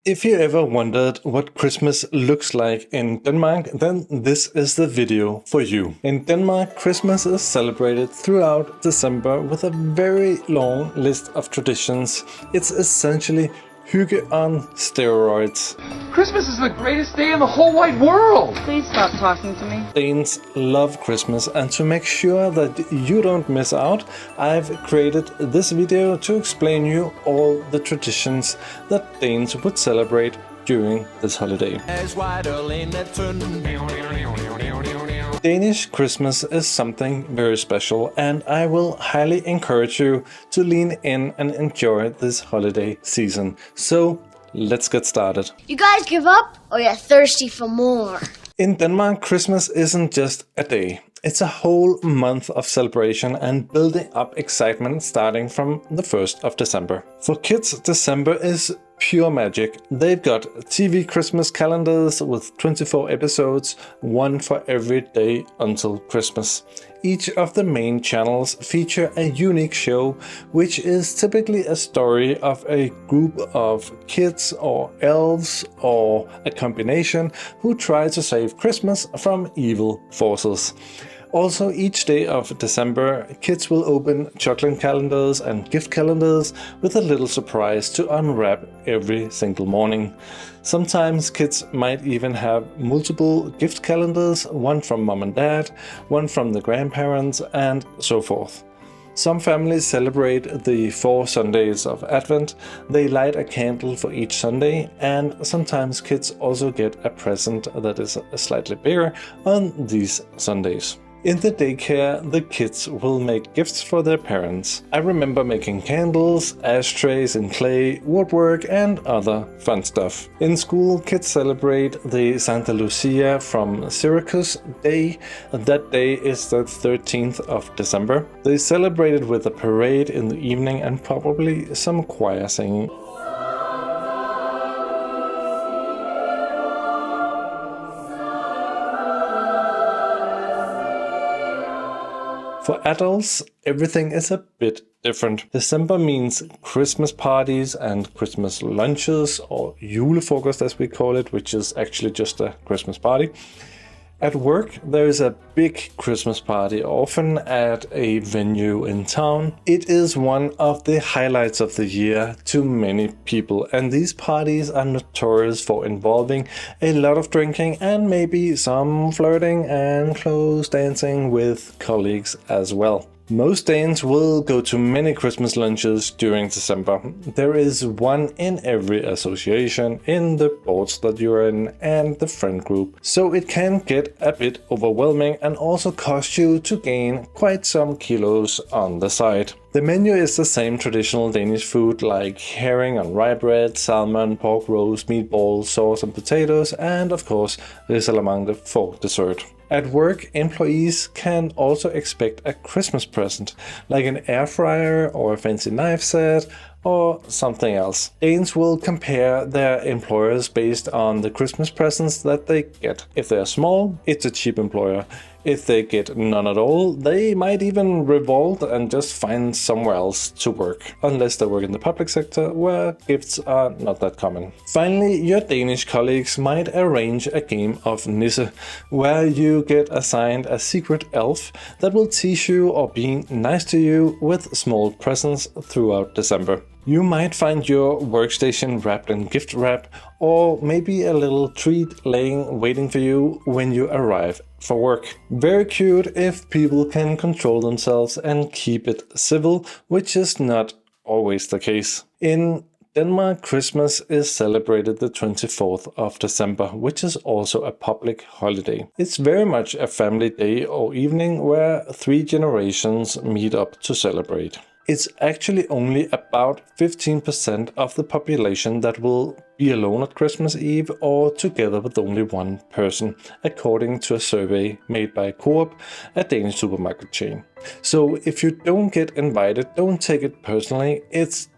If you ever wondered what Christmas looks like in Denmark, then this is the video for you. In Denmark, Christmas is celebrated throughout December with a very long list of traditions. It's essentially hygge on steroids. Christmas is the greatest day in the whole wide world! Please stop talking to me. Danes love Christmas, and to make sure that you don't miss out, I've created this video to explain you all the traditions that Danes would celebrate during this holiday. Danish Christmas is something very special, and I will highly encourage you to lean in and enjoy this holiday season. So let's get started. You guys give up, or you're thirsty for more? In Denmark, Christmas isn't just a day. It's a whole month of celebration and building up excitement starting from the 1st of December. For kids, December is pure magic. They've got TV Christmas calendars with 24 episodes, one for every day until Christmas. Each of the main channels feature a unique show, which is typically a story of a group of kids or elves or a combination who try to save Christmas from evil forces. Also, each day of December, kids will open chocolate calendars and gift calendars with a little surprise to unwrap every single morning. Sometimes kids might even have multiple gift calendars, one from mom and dad, one from the grandparents, and so forth. Some families celebrate the 4 Sundays of Advent. They light a candle for each Sunday, and sometimes kids also get a present that is slightly bigger on these Sundays. In the daycare, the kids will make gifts for their parents. I remember making candles, ashtrays in clay, woodwork, and other fun stuff. In school, kids celebrate the Sankta Lucia from Syracuse Day. That day is the 13th of December. They celebrate it with a parade in the evening and probably some choir singing. For adults, everything is a bit different. December means Christmas parties and Christmas lunches, or julefrokost as we call it, which is actually just a Christmas party. At work, there is a big Christmas party, often at a venue in town. It is one of the highlights of the year to many people, and these parties are notorious for involving a lot of drinking and maybe some flirting and close dancing with colleagues as well. Most Danes will go to many Christmas lunches during December. There is one in every association, in the boards that you're in, and the friend group. So it can get a bit overwhelming and also cost you to gain quite some kilos on the side. The menu is the same traditional Danish food like herring on rye bread, salmon, pork roast, meatballs, sauce and potatoes, and of course risalamande for dessert. At work, employees can also expect a Christmas present, like an air fryer or a fancy knife set or something else. Danes will compare their employers based on the Christmas presents that they get. If they're small, it's a cheap employer. If they get none at all, they might even revolt and just find somewhere else to work, unless they work in the public sector, where gifts are not that common. Finally, your Danish colleagues might arrange a game of nisse, where you get assigned a secret elf that will tease you or be nice to you with small presents throughout December. You might find your workstation wrapped in gift wrap, or maybe a little treat laying waiting for you when you arrive for work. Very cute if people can control themselves and keep it civil, which is not always the case. In Denmark, Christmas is celebrated the 24th of December, which is also a public holiday. It's very much a family day or evening where 3 generations meet up to celebrate. It's actually only about 15% of the population that will be alone at Christmas Eve or together with only one person, according to a survey made by Coop, a Danish supermarket chain. So if you don't get invited, don't take it personally. It's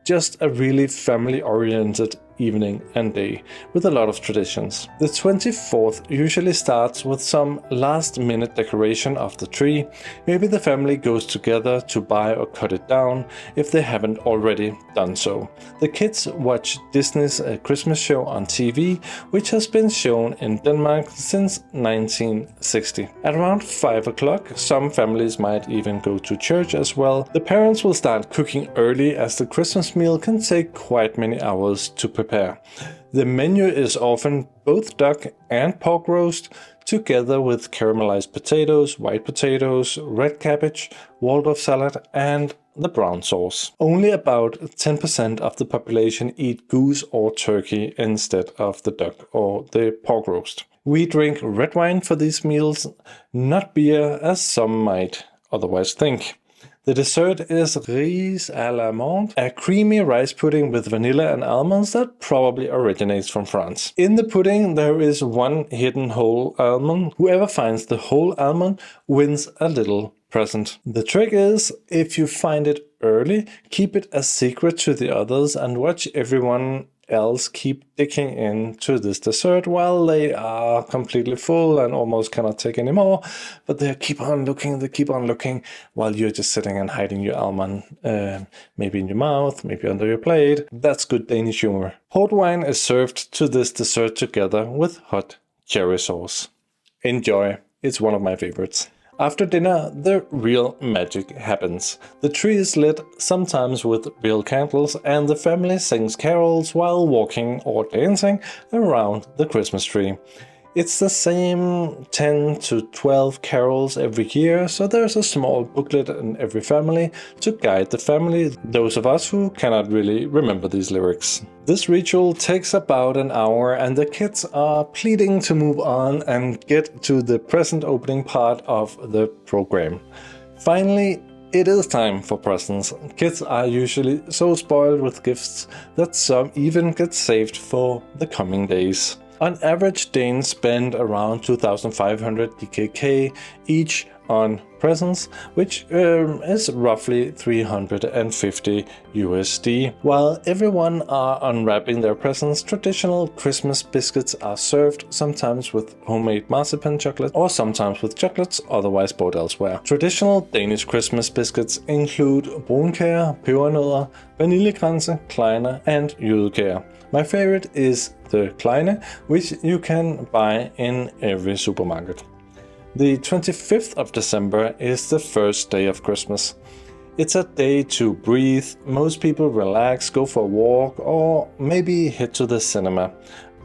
just a really family-oriented evening and day, with a lot of traditions. The 24th usually starts with some last-minute decoration of the tree. Maybe the family goes together to buy or cut it down, if they haven't already done so. The kids watch Disney's Christmas show on TV, which has been shown in Denmark since 1960. At around 5 o'clock, some families might even go to church as well. The parents will start cooking early, as the Christmas meal can take quite many hours to prepare. The menu is often both duck and pork roast, together with caramelized potatoes, white potatoes, red cabbage, Waldorf salad, and the brown sauce. Only about 10% of the population eat goose or turkey instead of the duck or the pork roast. We drink red wine for these meals, not beer as some might otherwise think. The dessert is risalamande, a creamy rice pudding with vanilla and almonds that probably originates from France. In the pudding there is one hidden whole almond. Whoever finds the whole almond wins a little present. The trick is, if you find it early, keep it a secret to the others and watch everyone else keep digging into this dessert while they are completely full and almost cannot take any more, but they keep on looking while you're just sitting and hiding your almond, maybe in your mouth, maybe under your plate. That's good Danish humor. Port wine is served to this dessert together with hot cherry sauce. Enjoy, it's one of my favorites. After dinner, the real magic happens. The tree is lit, sometimes with real candles, and the family sings carols while walking or dancing around the Christmas tree. It's the same 10 to 12 carols every year, so there's a small booklet in every family to guide the family, those of us who cannot really remember these lyrics. This ritual takes about an hour and the kids are pleading to move on and get to the present opening part of the program. Finally, it is time for presents. Kids are usually so spoiled with gifts that some even get saved for the coming days. On average, Danes spend around 2,500 DKK each on presents, which is roughly 350 USD. While everyone are unwrapping their presents, traditional Christmas biscuits are served, sometimes with homemade marzipan chocolate or sometimes with chocolates otherwise bought elsewhere. Traditional Danish Christmas biscuits include brunkager, pebernødder, vaniljekranse, kleine and jødekager. My favorite is the kleine, which you can buy in every supermarket. The 25th of December is the first day of Christmas. It's a day to breathe, most people relax, go for a walk, or maybe head to the cinema.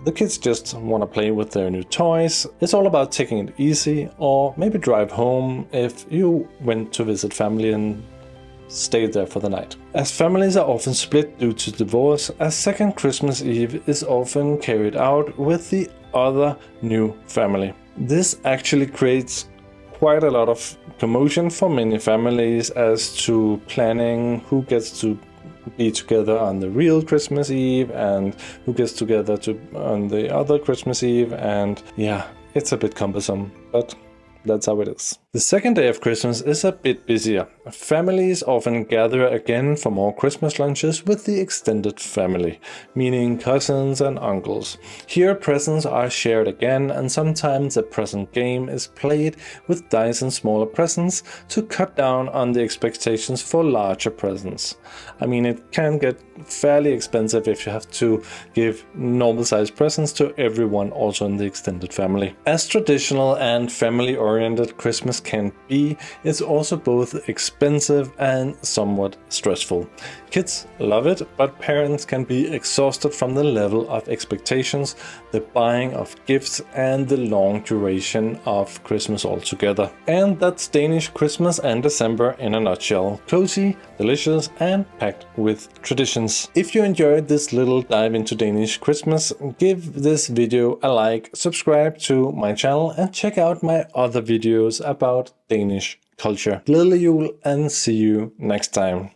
The kids just want to play with their new toys. It's all about taking it easy, or maybe drive home if you went to visit family and stayed there for the night. As families are often split due to divorce, a second Christmas Eve is often carried out with the other new family. This actually creates quite a lot of commotion for many families as to planning who gets to be together on the real Christmas Eve and who gets together on the other Christmas Eve, and yeah, it's a bit cumbersome, but that's how it is. The second day of Christmas is a bit busier. Families often gather again for more Christmas lunches with the extended family, meaning cousins and uncles. Here presents are shared again, and sometimes a present game is played with dice and smaller presents to cut down on the expectations for larger presents. I mean, it can get fairly expensive if you have to give normal sized presents to everyone, also in the extended family. As traditional and family oriented Christmas can be, it's also both expensive and somewhat stressful. Kids love it, but parents can be exhausted from the level of expectations, the buying of gifts, and the long duration of Christmas altogether. And that's Danish Christmas and December in a nutshell. Cozy, delicious, and packed with traditions. If you enjoyed this little dive into Danish Christmas, give this video a like, subscribe to my channel, and check out my other videos about Danish culture. Glædelig jul, and see you next time.